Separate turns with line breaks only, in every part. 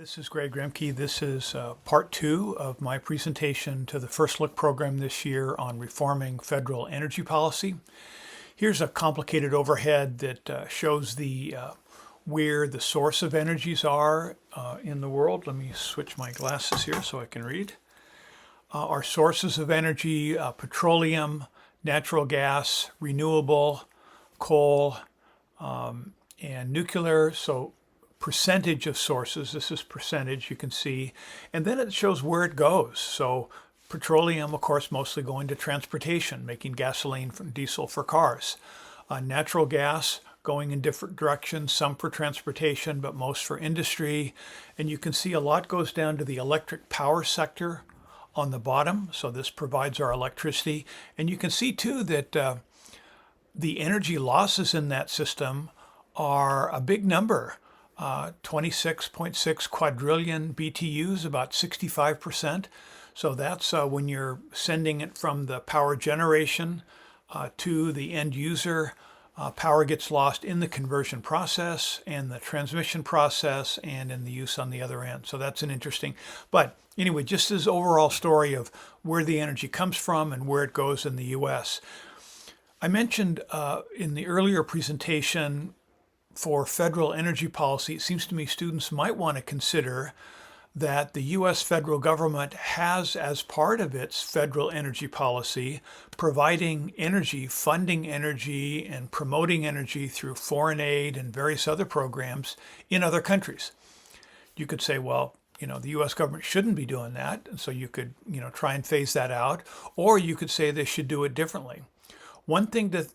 This is Greg Remke. This is part two of my presentation to the First Look program this year on reforming federal energy policy. Here's a complicated overhead that shows where the source of energies are in the world. Let me switch my glasses here so I can read. Our sources of energy, petroleum, natural gas, renewable, coal, and nuclear. So percentage of sources, this is percentage, you can see, and then it shows where it goes. So petroleum, of course, mostly going to transportation, making gasoline from diesel for cars. Natural gas going in different directions, some for transportation, but most for industry. And you can see a lot goes down to the electric power sector on the bottom. So this provides our electricity. And you can see too that the energy losses in that system are a big number. 26.6 quadrillion BTUs, about 65%. So that's when you're sending it from the power generation to the end user. Power gets lost in the conversion process and the transmission process and in the use on the other end. So that's an interesting, but anyway, just this overall story of where the energy comes from and where it goes in the US. I mentioned in the earlier presentation for federal energy policy, it seems to me students might want to consider that the U.S. federal government has, as part of its federal energy policy, providing energy, funding energy, and promoting energy through foreign aid and various other programs in other countries. You could say, well, the U.S. government shouldn't be doing that, and so you could, try and phase that out, or you could say they should do it differently. One thing to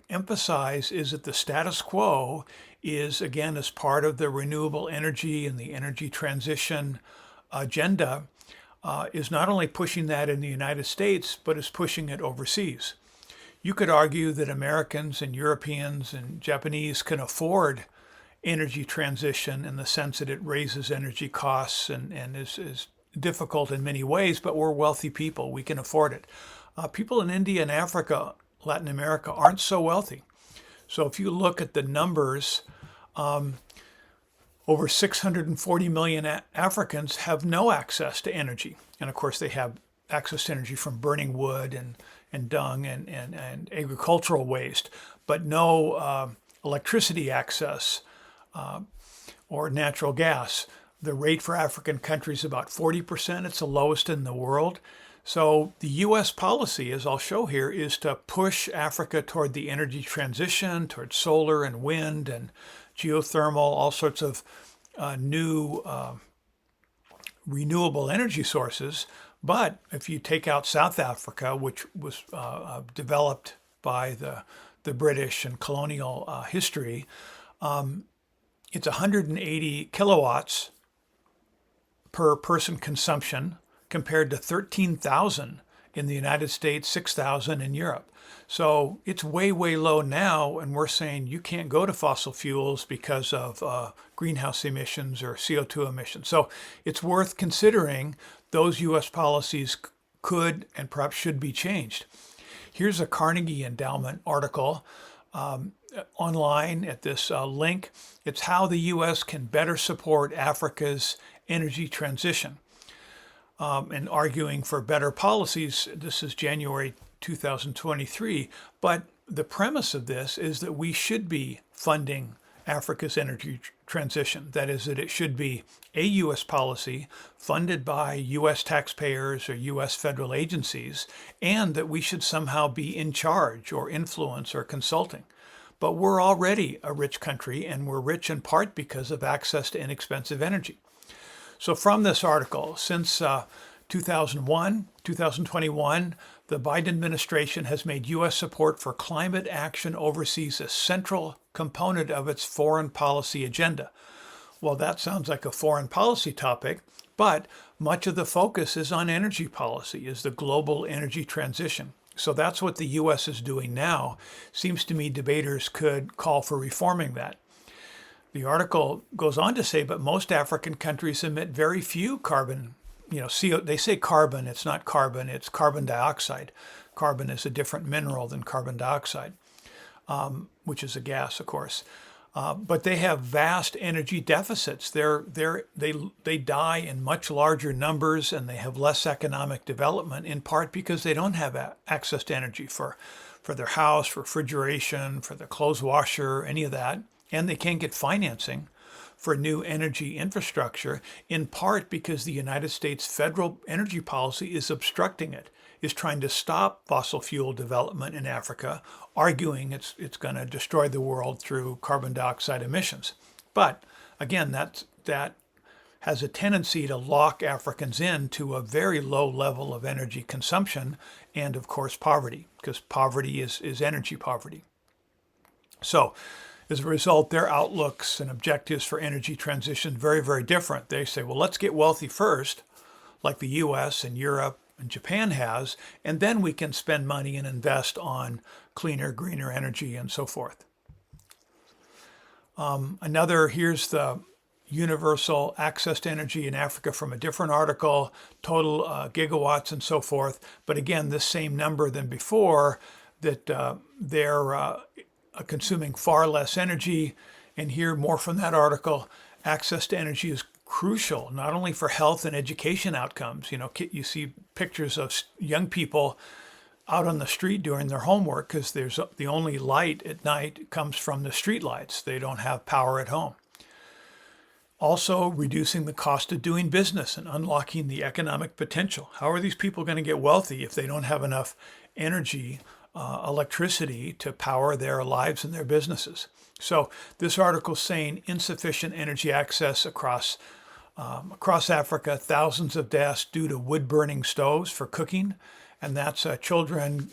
emphasize is that the status quo is, again, as part of the renewable energy and the energy transition agenda, is not only pushing that in the United States, but is pushing it overseas. You could argue that Americans and Europeans and Japanese can afford energy transition in the sense that it raises energy costs and is difficult in many ways, but we're wealthy people. We can afford it. People in India and Africa, Latin America, aren't so wealthy. So if you look at the numbers, over 640 million Africans have no access to energy. And of course, they have access to energy from burning wood and dung and agricultural waste, but no electricity access or natural gas. The rate for African countries is about 40%. It's the lowest in the world. So the U.S. policy, as I'll show here, is to push Africa toward the energy transition, toward solar and wind and geothermal, all sorts of new renewable energy sources. But if you take out South Africa, which was developed by the British and colonial history, it's 180 kilowatts per person consumption, compared to 13,000 in the United States, 6,000 in Europe. So it's way, way low now, and we're saying you can't go to fossil fuels because of greenhouse emissions or CO2 emissions. So it's worth considering those U.S. policies could and perhaps should be changed. Here's a Carnegie Endowment article online at this link. It's how the U.S. can better support Africa's energy transition. And arguing for better policies. This is January 2023. But the premise of this is that we should be funding Africa's energy transition. That is, that it should be a U.S. policy funded by U.S. taxpayers or U.S. federal agencies, and that we should somehow be in charge or influence or consulting. But we're already a rich country, and we're rich in part because of access to inexpensive energy. So from this article, since 2021, the Biden administration has made U.S. support for climate action overseas a central component of its foreign policy agenda. Well, that sounds like a foreign policy topic, but much of the focus is on energy policy, is the global energy transition. So that's what the U.S. is doing now. Seems to me debaters could call for reforming that. The article goes on to say, but most African countries emit very few carbon, they say carbon, it's not carbon, it's carbon dioxide. Carbon is a different mineral than carbon dioxide, which is a gas, of course. But they have vast energy deficits. They die in much larger numbers, and they have less economic development, in part because they don't have access to energy for their house, for refrigeration, for their clothes washer, any of that. And they can't get financing for new energy infrastructure, in part because the United States federal energy policy is obstructing it, is trying to stop fossil fuel development in Africa, arguing it's going to destroy the world through carbon dioxide emissions. But again, that has a tendency to lock Africans into a very low level of energy consumption and, of course, poverty, because poverty is energy poverty. So as a result, their outlooks and objectives for energy transition very, very different. They say, well, let's get wealthy first, like the US and Europe and Japan has, and then we can spend money and invest on cleaner, greener energy and so forth. Here's the universal access to energy in Africa from a different article, total gigawatts and so forth. But again, this same number than before, that they're consuming far less energy. And here, more from that article, access to energy is crucial, not only for health and education outcomes. You see pictures of young people out on the street doing their homework because there's the only light at night comes from the street lights. They don't have power at home. Also, reducing the cost of doing business and unlocking the economic potential. How are these people going to get wealthy if they don't have enough energy, electricity to power their lives and their businesses? So this article is saying insufficient energy access across Africa, thousands of deaths due to wood-burning stoves for cooking, and that's children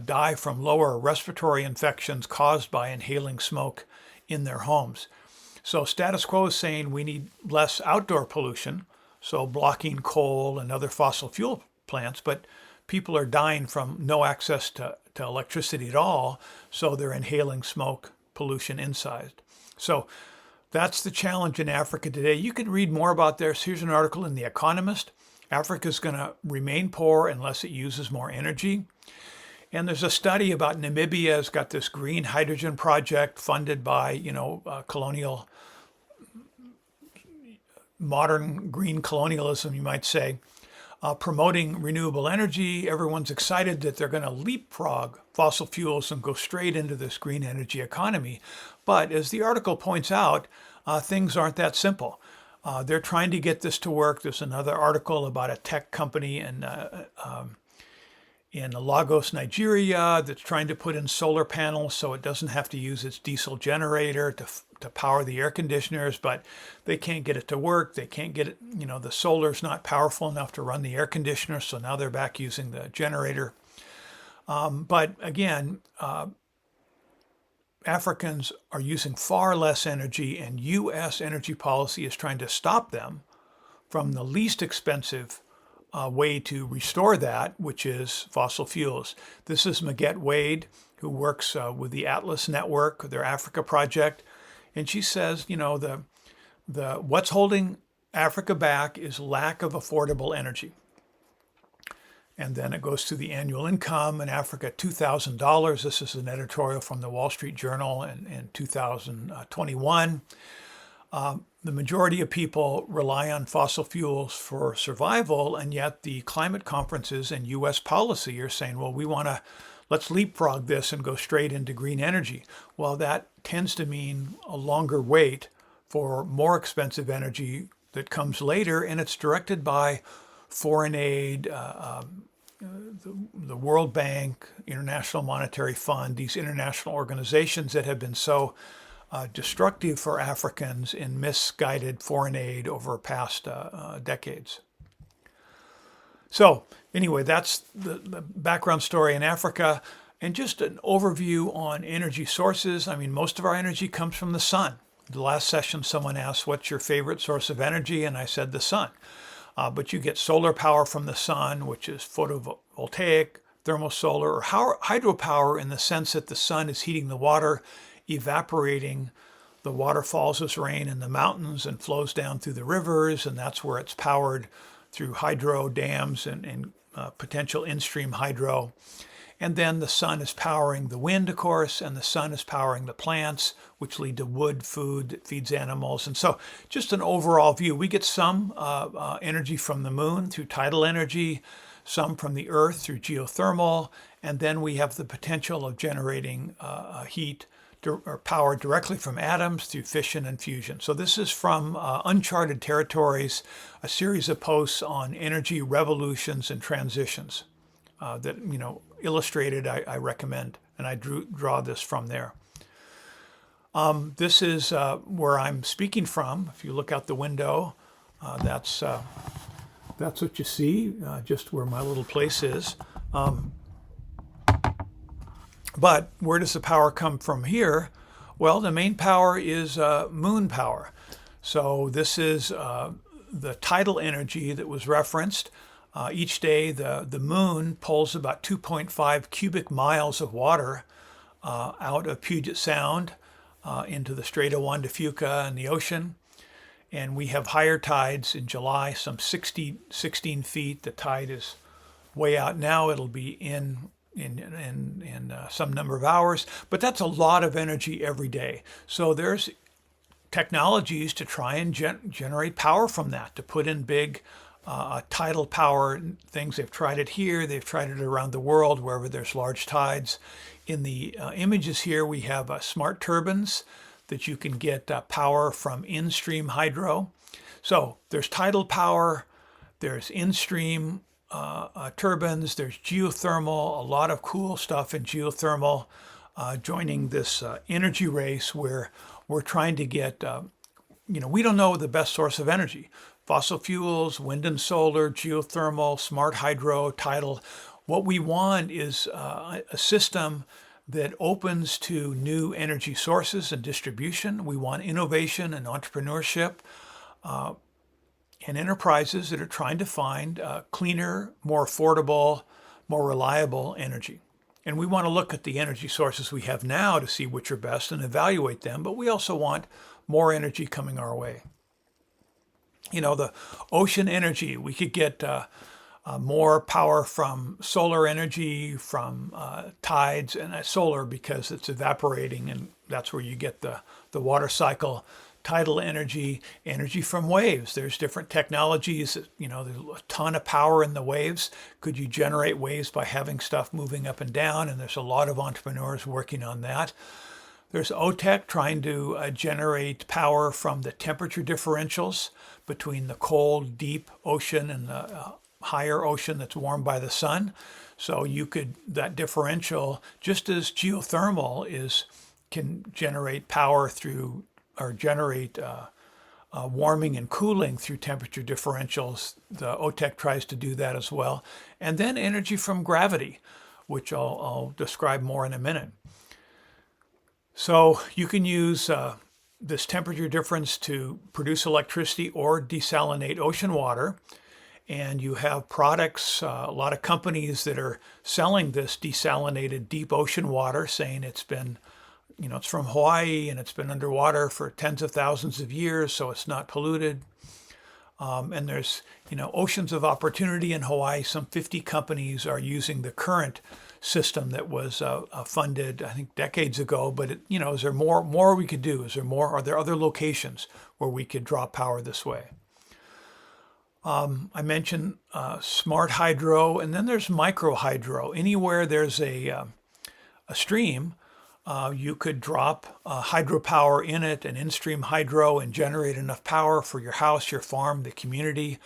die from lower respiratory infections caused by inhaling smoke in their homes. So status quo is saying we need less outdoor pollution, so blocking coal and other fossil fuel plants, but people are dying from no access to electricity at all, so they're inhaling smoke pollution inside. So that's the challenge in Africa today. You can read more about this. Here's an article in The Economist. Africa is going to remain poor unless it uses more energy. And there's a study about Namibia. It's got this green hydrogen project funded by, colonial, modern green colonialism, you might say, promoting renewable energy. Everyone's excited that they're going to leapfrog fossil fuels and go straight into this green energy economy. But as the article points out, things aren't that simple. They're trying to get this to work. There's another article about a tech company in Lagos, Nigeria, that's trying to put in solar panels so it doesn't have to use its diesel generator to power the air conditioners, but they can't get it to work. They can't get it, the solar's not powerful enough to run the air conditioner, so now they're back using the generator. But again, Africans are using far less energy, and U.S. energy policy is trying to stop them from the least expensive way to restore that, which is fossil fuels. This is Maguette Wade, who works with the Atlas Network, their Africa project, and she says, the what's holding Africa back is lack of affordable energy. And then it goes to the annual income in Africa, $2,000. This is an editorial from the Wall Street Journal in 2021. The majority of people rely on fossil fuels for survival, and yet the climate conferences and U.S. policy are saying, well, let's leapfrog this and go straight into green energy. Well, that tends to mean a longer wait for more expensive energy that comes later, and it's directed by foreign aid, the World Bank, International Monetary Fund, these international organizations that have been so destructive for Africans in misguided foreign aid over past decades. So anyway, that's the background story in Africa, and just an overview on energy sources. I mean, most of our energy comes from the sun. The last session, someone asked, what's your favorite source of energy? And I said the sun. But you get solar power from the sun, which is photovoltaic, thermosolar, or hydropower, in the sense that the sun is heating the water, evaporating. The water falls as rain in the mountains and flows down through the rivers, and that's where it's powered through hydro dams and potential in-stream hydro. And then the sun is powering the wind, of course, and the sun is powering the plants, which lead to wood, food that feeds animals. And so just an overall view. We get some energy from the moon through tidal energy, some from the earth through geothermal, and then we have the potential of generating heat or power directly from atoms through fission and fusion. So this is from Uncharted Territories, a series of posts on energy revolutions and transitions that, illustrated, I recommend, and I draw this from there. This is where I'm speaking from. If you look out the window, that's what you see, just where my little place is. But where does the power come from here? Well, the main power is moon power. So this is the tidal energy that was referenced. Each day, the moon pulls about 2.5 cubic miles of water out of Puget Sound into the Strait of Juan de Fuca and the ocean. And we have higher tides in July, some 16 feet. The tide is way out now. It'll be in some number of hours, but that's a lot of energy every day. So there's technologies to try and generate power from that, to put in big tidal power things. They've tried it here. They've tried it around the world, wherever there's large tides. In the images here, we have smart turbines that you can get power from in-stream hydro. So there's tidal power, there's in-stream turbines, there's geothermal, a lot of cool stuff in geothermal, joining this energy race where we're trying to get, we don't know the best source of energy. Fossil fuels, wind and solar, geothermal, smart hydro, tidal. What we want is a system that opens to new energy sources and distribution. We want innovation and entrepreneurship and enterprises that are trying to find cleaner, more affordable, more reliable energy. And we want to look at the energy sources we have now to see which are best and evaluate them, but we also want more energy coming our way. The ocean energy, we could get more power from solar energy, from tides, and solar because it's evaporating, and that's where you get the water cycle. Tidal energy, energy from waves. There's different technologies. There's a ton of power in the waves. Could you generate waves by having stuff moving up and down? And there's a lot of entrepreneurs working on that. There's OTEC trying to generate power from the temperature differentials between the cold, deep ocean and the higher ocean that's warmed by the sun. So that differential, just as geothermal can generate power through, or generate warming and cooling through temperature differentials. The OTEC tries to do that as well. And then energy from gravity, which I'll describe more in a minute. So you can use this temperature difference to produce electricity or desalinate ocean water. And you have products, a lot of companies that are selling this desalinated deep ocean water, saying it's been it's from Hawaii and it's been underwater for tens of thousands of years, so it's not polluted. And there's, oceans of opportunity in Hawaii. Some 50 companies are using the current system that was funded, I think, decades ago. But, is there more we could do? Are there other locations where we could draw power this way? I mentioned smart hydro, and then there's micro hydro. Anywhere there's a stream, you could drop hydropower in it, an in-stream hydro, and generate enough power for your house, your farm, the community.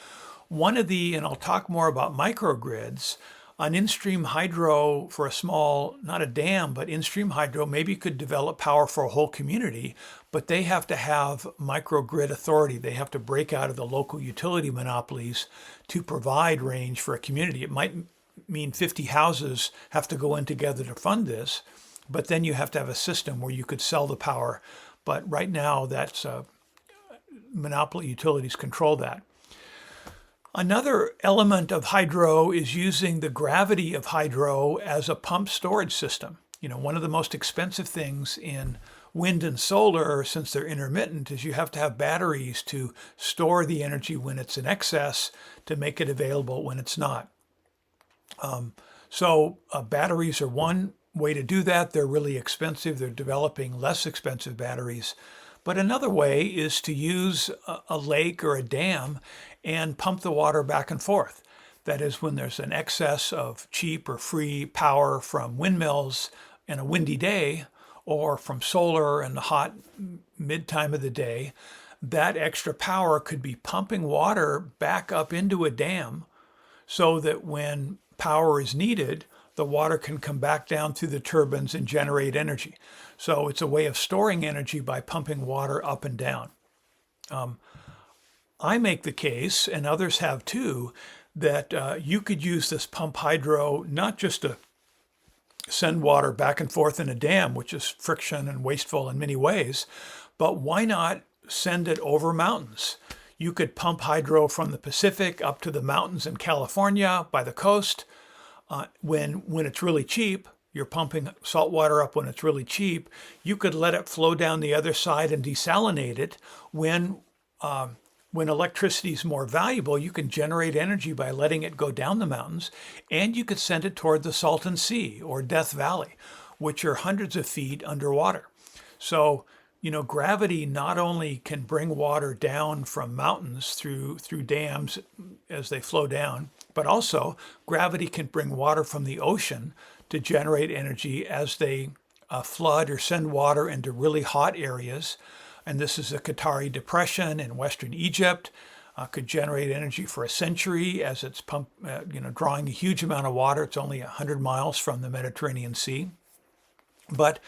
And I'll talk more about microgrids, an in-stream hydro for a small, not a dam, but in-stream hydro maybe could develop power for a whole community, but they have to have microgrid authority. They have to break out of the local utility monopolies to provide range for a community. It might mean 50 houses have to go in together to fund this, but then you have to have a system where you could sell the power. But right now, that's monopoly utilities control that. Another element of hydro is using the gravity of hydro as a pump storage system. One of the most expensive things in wind and solar, since they're intermittent, is you have to have batteries to store the energy when it's in excess to make it available when it's not. So batteries are one way to do that. They're really expensive. They're developing less expensive batteries. But another way is to use a lake or a dam and pump the water back and forth. That is, when there's an excess of cheap or free power from windmills in a windy day, or from solar in the hot mid time of the day, that extra power could be pumping water back up into a dam so that when power is needed, the water can come back down through the turbines and generate energy. So it's a way of storing energy by pumping water up and down. I make the case, and others have too, that you could use this pump hydro not just to send water back and forth in a dam, which is friction and wasteful in many ways, but why not send it over mountains? You could pump hydro from the Pacific up to the mountains in California by the coast. When it's really cheap, you're pumping salt water up when it's really cheap. You could let it flow down the other side and desalinate it. When electricity is more valuable, you can generate energy by letting it go down the mountains, and you could send it toward the Salton Sea or Death Valley, which are hundreds of feet underwater. So, gravity not only can bring water down from mountains through dams as they flow down, but also gravity can bring water from the ocean to generate energy as they flood or send water into really hot areas. And this is the Qatari Depression in Western Egypt, could generate energy for a century as it's drawing a huge amount of water. It's only 100 miles from the Mediterranean Sea. But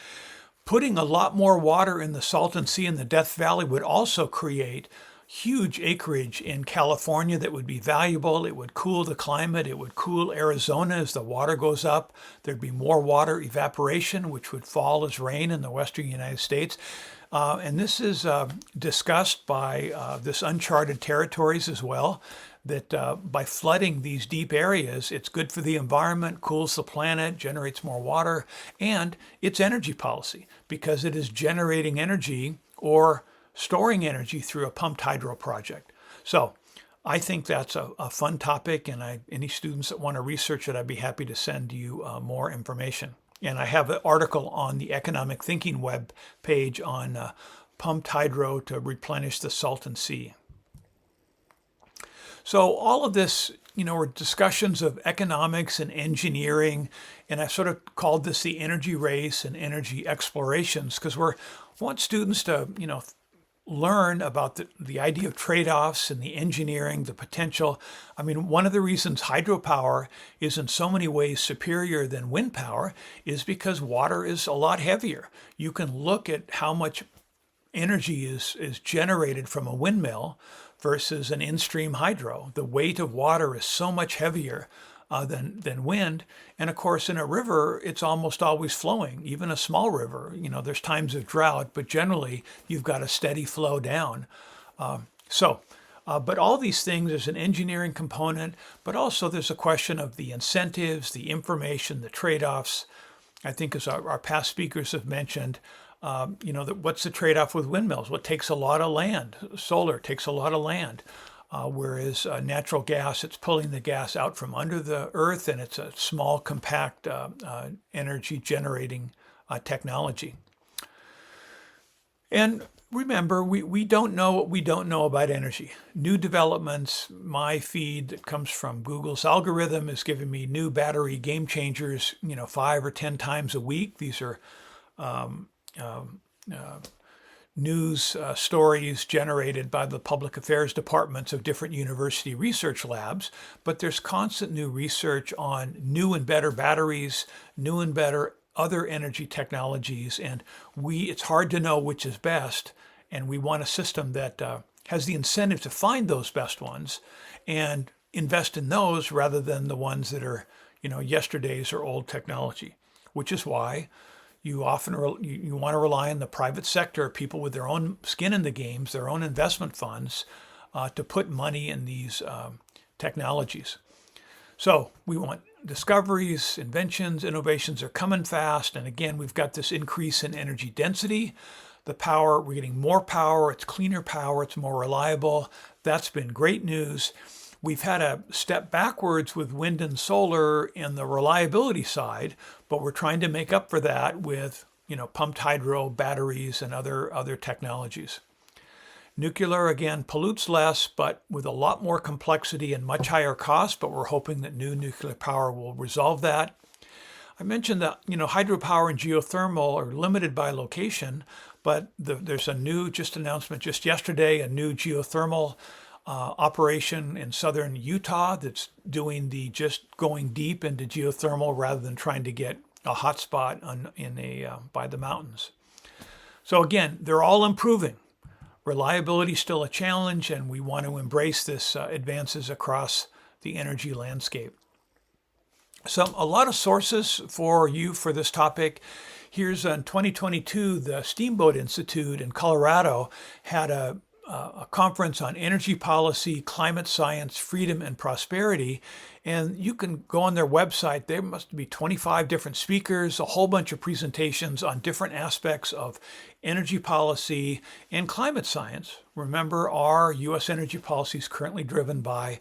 putting a lot more water in the Salton Sea and the Death Valley would also create huge acreage in California that would be valuable. It would cool the climate. It would cool Arizona as the water goes up. There'd be more water evaporation, which would fall as rain in the western United States. And this is discussed by this uncharted territories as well, that by flooding these deep areas, it's good for the environment, cools the planet, generates more water, and it's energy policy because it is generating energy or storing energy through a pumped hydro project. So I think that's a fun topic, and any students that want to research it, I'd be happy to send you more information. And I have an article on the Economic Thinking web page on pumped hydro to replenish the Salton Sea. So all of this, are discussions of economics and engineering, and I sort of called this the energy race and energy explorations because we want students to, learn about the idea of trade-offs and the engineering, the potential. I mean, one of the reasons hydropower is in so many ways superior than wind power is because water is a lot heavier. You can look at how much energy is generated from a windmill versus an in-stream hydro. The weight of water is so much heavier than wind. And of course, in a river, it's almost always flowing, even a small river. There's times of drought, but generally you've got a steady flow down. But all these things, there's an engineering component, but also there's a question of the incentives, the information, the trade-offs. I think as our past speakers have mentioned, that what's the trade-off with windmills? Well, it takes a lot of land. Solar takes a lot of land. Whereas natural gas, it's pulling the gas out from under the earth, and it's a small, compact energy generating technology. And remember, we don't know what we don't know about energy. New developments, my feed that comes from Google's algorithm is giving me new battery game changers, 5 or 10 times a week. These are news stories generated by the public affairs departments of different university research labs, but there's constant new research on new and better batteries, new and better other energy technologies, and it's hard to know which is best, and we want a system that has the incentive to find those best ones and invest in those rather than the ones that are, yesterday's or old technology, which is why you often you want to rely on the private sector, people with their own skin in the games, their own investment funds, to put money in these technologies. So we want discoveries, inventions, innovations are coming fast. And again, we've got this increase in energy density. The power, we're getting more power, it's cleaner power, it's more reliable. That's been great news. we've had a step backwards with wind and solar in the reliability side, but we're trying to make up for that with, pumped hydro, batteries, and other technologies. Nuclear, again, pollutes less, but with a lot more complexity and much higher cost, but we're hoping that new nuclear power will resolve that. I mentioned that, hydropower and geothermal are limited by location, but there's a new announcement just yesterday, a new geothermal operation in southern Utah that's going deep into geothermal rather than trying to get a hotspot by the mountains. So again, they're all improving. Reliability is still a challenge, and we want to embrace this advances across the energy landscape. So a lot of sources for this topic. Here's in 2022, the Steamboat Institute in Colorado had a conference on energy policy, climate science, freedom, and prosperity. And you can go on their website. There must be 25 different speakers, a whole bunch of presentations on different aspects of energy policy and climate science. Remember, our U.S. energy policy is currently driven by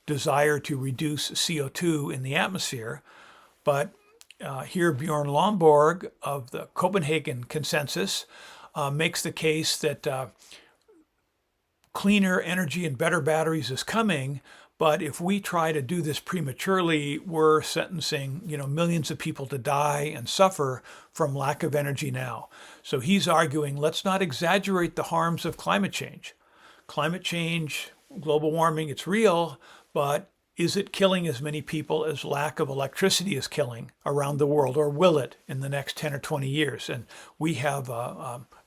desire to reduce CO2 in the atmosphere. But here, Bjorn Lomborg of the Copenhagen Consensus makes the case that cleaner energy and better batteries is coming, but if we try to do this prematurely, we're sentencing, millions of people to die and suffer from lack of energy now. So he's arguing, let's not exaggerate the harms of climate change. Climate change, global warming, it's real, but is it killing as many people as lack of electricity is killing around the world, or will it in the next 10 or 20 years? And we have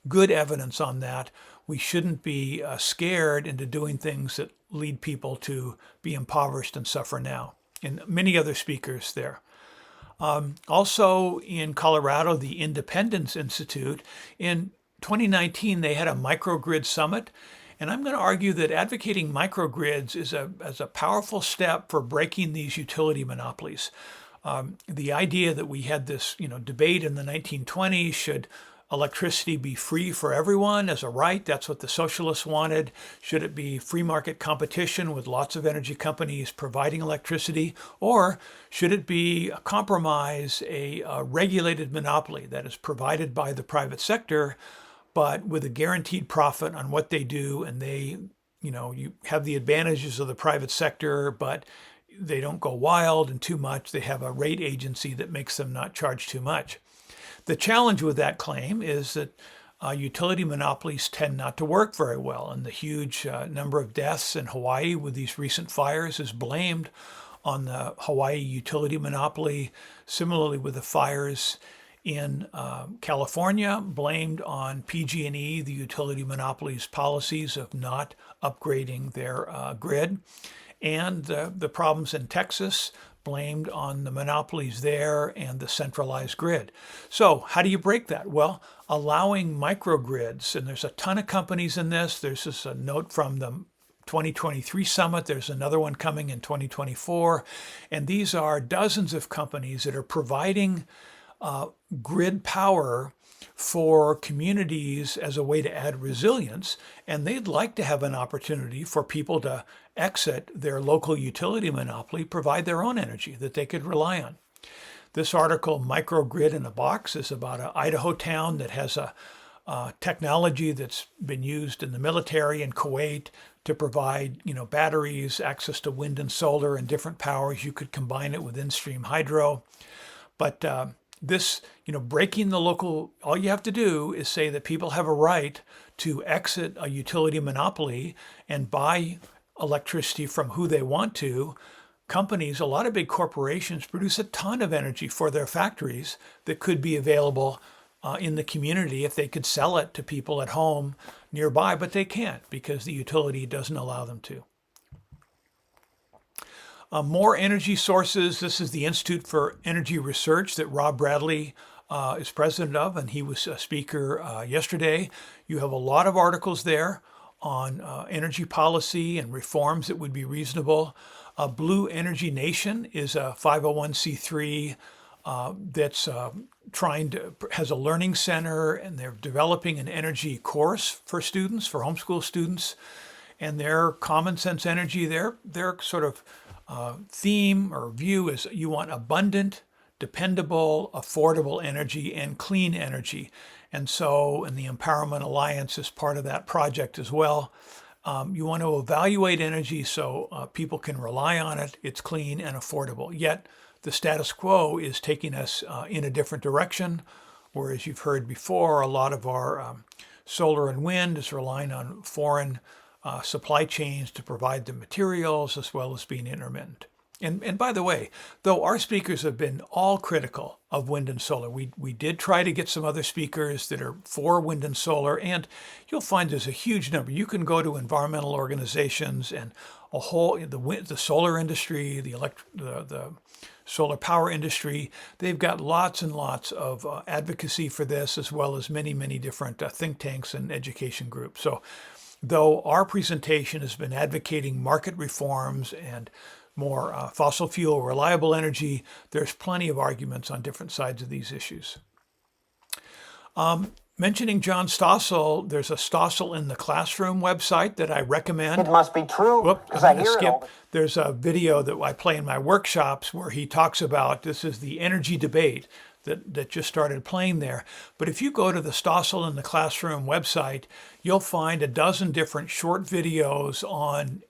good evidence on that. We shouldn't be scared into doing things that lead people to be impoverished and suffer now. And many other speakers there. Also in Colorado, the Independence Institute, in 2019, they had a microgrid summit. And I'm going to argue that advocating microgrids is a powerful step for breaking these utility monopolies. The idea that we had this, debate in the 1920s, should electricity be free for everyone as a right? That's what the socialists wanted. Should it be free market competition with lots of energy companies providing electricity? Or should it be a compromise, a regulated monopoly that is provided by the private sector, but with a guaranteed profit on what they do, and they, you have the advantages of the private sector, but they don't go wild and too much. They have a rate agency that makes them not charge too much. The challenge with that claim is that utility monopolies tend not to work very well, and the huge number of deaths in Hawaii with these recent fires is blamed on the Hawaii utility monopoly. Similarly with the fires in California, blamed on PG&E, the utility monopoly's policies of not upgrading their grid. And the problems in Texas, blamed on the monopolies there and the centralized grid. So how do you break that? Well, allowing microgrids, and there's a ton of companies in this. There's just a note from the 2023 summit. There's another one coming in 2024. And these are dozens of companies that are providing grid power for communities as a way to add resilience, and they'd like to have an opportunity for people to exit their local utility monopoly, provide their own energy that they could rely on. This article, Microgrid in a Box, is about an Idaho town that has a technology that's been used in the military in Kuwait to provide, batteries, access to wind and solar and different powers. You could combine it with in-stream hydro, but this, breaking the local, all you have to do is say that people have a right to exit a utility monopoly and buy electricity from who they want to. Companies, a lot of big corporations, produce a ton of energy for their factories that could be available in the community if they could sell it to people at home nearby, but they can't because the utility doesn't allow them to. More energy sources. This is the Institute for Energy Research that Rob Bradley is president of, and he was a speaker yesterday. You have a lot of articles there on energy policy and reforms that would be reasonable. Blue Energy Nation is a 501c3 that's has a learning center, and they're developing an energy course for students, for homeschool students. and their common sense energy, their sort of theme or view is you want abundant, dependable, affordable energy and clean energy. And so, and the Empowerment Alliance is part of that project as well. You want to evaluate energy so people can rely on it, it's clean and affordable. Yet the status quo is taking us in a different direction, whereas you've heard before, a lot of our solar and wind is relying on foreign supply chains to provide the materials as well as being intermittent. And by the way, though our speakers have been all critical of wind and solar, we did try to get some other speakers that are for wind and solar, and you'll find there's a huge number. You can go to environmental organizations and a whole the solar industry, the solar power industry. They've got lots and lots of advocacy for this, as well as many different think tanks and education groups. So, though our presentation has been advocating market reforms and more fossil fuel reliable energy, there's plenty of arguments on different sides of these issues. Mentioning John Stossel, there's a Stossel in the Classroom website that I recommend.
It must be true, because I hear it all.
There's a video that I play in my workshops where he talks about, this is the energy debate that just started playing there. But if you go to the Stossel in the Classroom website, you'll find a dozen different short videos on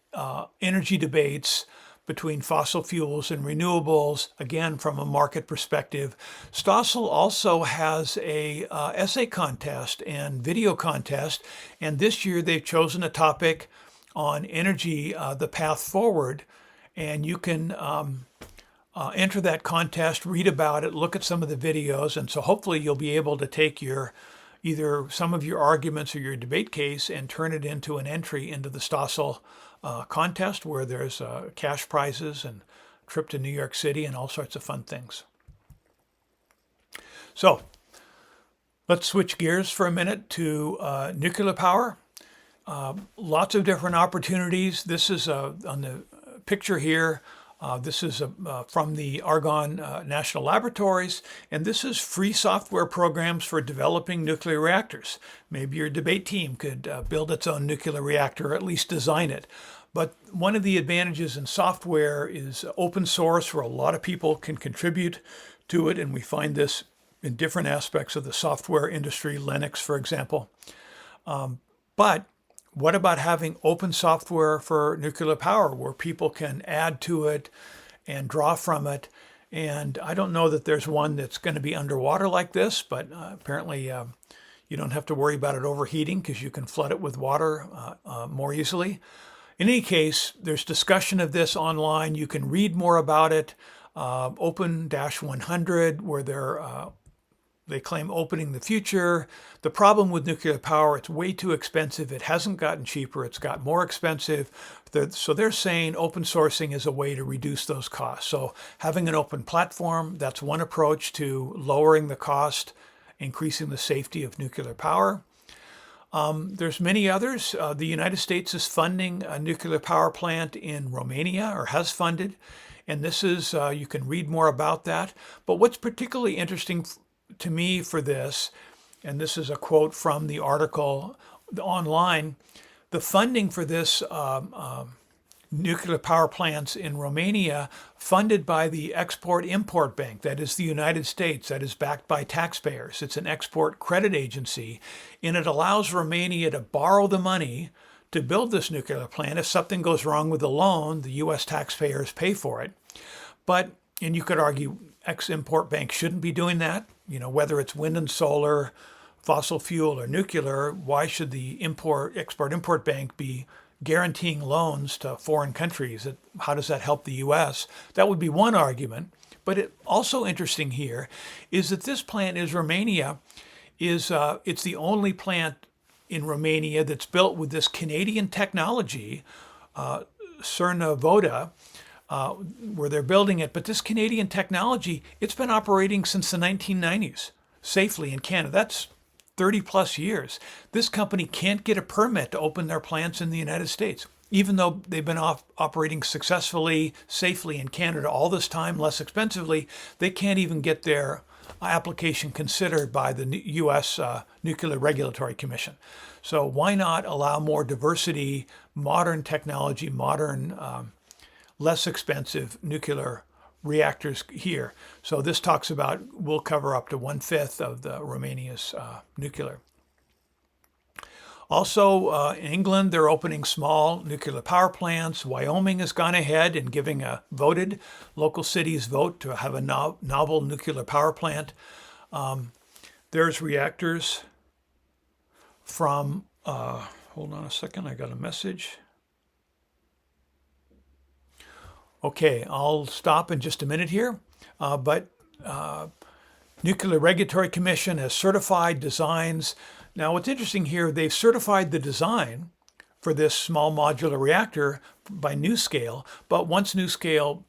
energy debates between fossil fuels and renewables, again, from a market perspective. Stossel also has a essay contest and video contest, and this year they've chosen a topic on energy, the path forward, and you can enter that contest, read about it, look at some of the videos, and so hopefully you'll be able to take either some of your arguments or your debate case and turn it into an entry into the Stossel contest, where there's cash prizes and a trip to New York City and all sorts of fun things. So let's switch gears for a minute to nuclear power. Lots of different opportunities. This is on the picture here. This is from the Argonne National Laboratories, and this is free software programs for developing nuclear reactors. Maybe your debate team could build its own nuclear reactor, or at least design it. But one of the advantages in software is open source, where a lot of people can contribute to it, and we find this in different aspects of the software industry, Linux, for example. But what about having open software for nuclear power, where people can add to it and draw from it? And I don't know that there's one that's going to be underwater like this, but apparently you don't have to worry about it overheating, because you can flood it with water more easily. In any case, there's discussion of this online. You can read more about it. Open-100, where they claim opening the future. The problem with nuclear power, it's way too expensive. It hasn't gotten cheaper. It's got more expensive. So they're saying open sourcing is a way to reduce those costs. So having an open platform, that's one approach to lowering the cost, increasing the safety of nuclear power. There's many others. The United States is funding a nuclear power plant in Romania, or has funded. And this is, you can read more about that. But what's particularly interesting to me for this, and this is a quote from the article online, the funding for this nuclear power plants in Romania, funded by the Export-Import Bank, that is the United States, that is backed by taxpayers. It's an export credit agency, and it allows Romania to borrow the money to build this nuclear plant. If something goes wrong with the loan, the U.S. taxpayers pay for it. But, and you could argue, Export Bank shouldn't be doing that. You know, whether it's wind and solar, fossil fuel, or nuclear, why should the Export-Import Bank be guaranteeing loans to foreign countries? How does that help the U.S.? That would be one argument. But also interesting here is that this plant is Romania. It's the only plant in Romania that's built with this Canadian technology, Cernavoda, where they're building it. But this Canadian technology, it's been operating since the 1990s safely in Canada. That's 30 plus years. This company can't get a permit to open their plants in the United States, even though they've been operating successfully, safely in Canada all this time, less expensively. They can't even get their application considered by the U.S. Nuclear Regulatory Commission. So why not allow more diversity, modern technology, modern, less expensive nuclear reactors here? So this talks about we'll cover up to 1/5 of the Romania's nuclear. Also, in England, they're opening small nuclear power plants. Wyoming has gone ahead and voted local cities vote to have a novel nuclear power plant. There's reactors from, hold on a second, I got a message. Okay, I'll stop in just a minute here, but Nuclear Regulatory Commission has certified designs. Now, what's interesting here, they've certified the design for this small modular reactor by NuScale, but once NuScale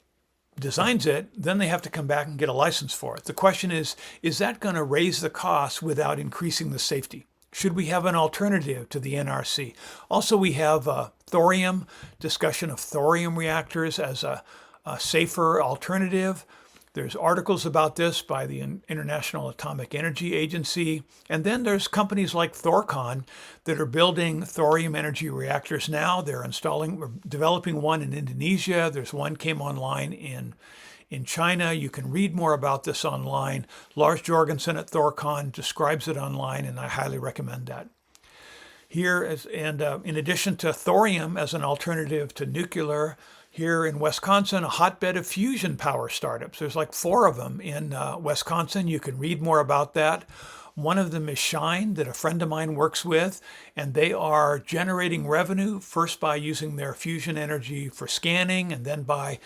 designs it, then they have to come back and get a license for it. The question is that going to raise the cost without increasing the safety? Should we have an alternative to the NRC? Also, we have thorium, discussion of thorium reactors as a safer alternative. There's articles about this by the International Atomic Energy Agency. And then there's companies like Thorcon that are building thorium energy reactors now. They're developing one in Indonesia. There's one came online in China. You can read more about this online. Lars Jorgensen at Thorcon describes it online, and I highly recommend that. Here, in addition to thorium as an alternative to nuclear, here in Wisconsin, a hotbed of fusion power startups. There's like 4 of them in Wisconsin. You can read more about that. One of them is Shine, that a friend of mine works with, and they are generating revenue first by using their fusion energy for scanning, and then by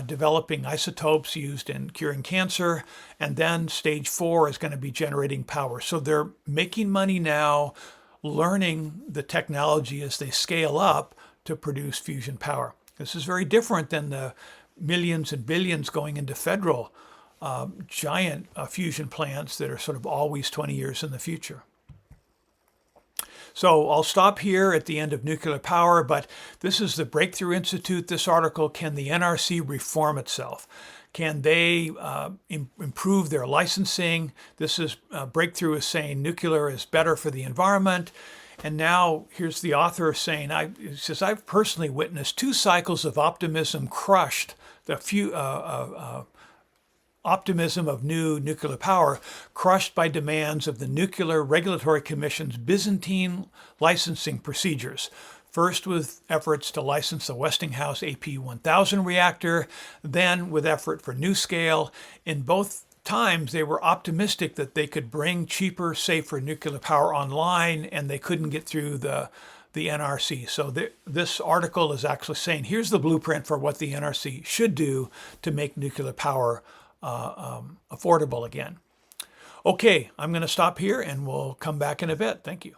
developing isotopes used in curing cancer. And then stage 4 is going to be generating power. So they're making money now, learning the technology as they scale up to produce fusion power. This is very different than the millions and billions going into federal giant fusion plants that are sort of always 20 years in the future. So I'll stop here at the end of nuclear power, but this is the Breakthrough Institute. This article, can the NRC reform itself? Can they improve their licensing? This is Breakthrough is saying nuclear is better for the environment. And now here's the author saying, he says, I've personally witnessed 2 cycles of optimism crushed, optimism of new nuclear power crushed by demands of the Nuclear Regulatory Commission's Byzantine licensing procedures. First with efforts to license the Westinghouse AP1000 reactor, then with effort for NuScale. In both times, they were optimistic that they could bring cheaper, safer nuclear power online, and they couldn't get through the NRC. So this article is actually saying, here's the blueprint for what the NRC should do to make nuclear power affordable again. Okay, I'm going to stop here, and we'll come back in a bit. Thank you.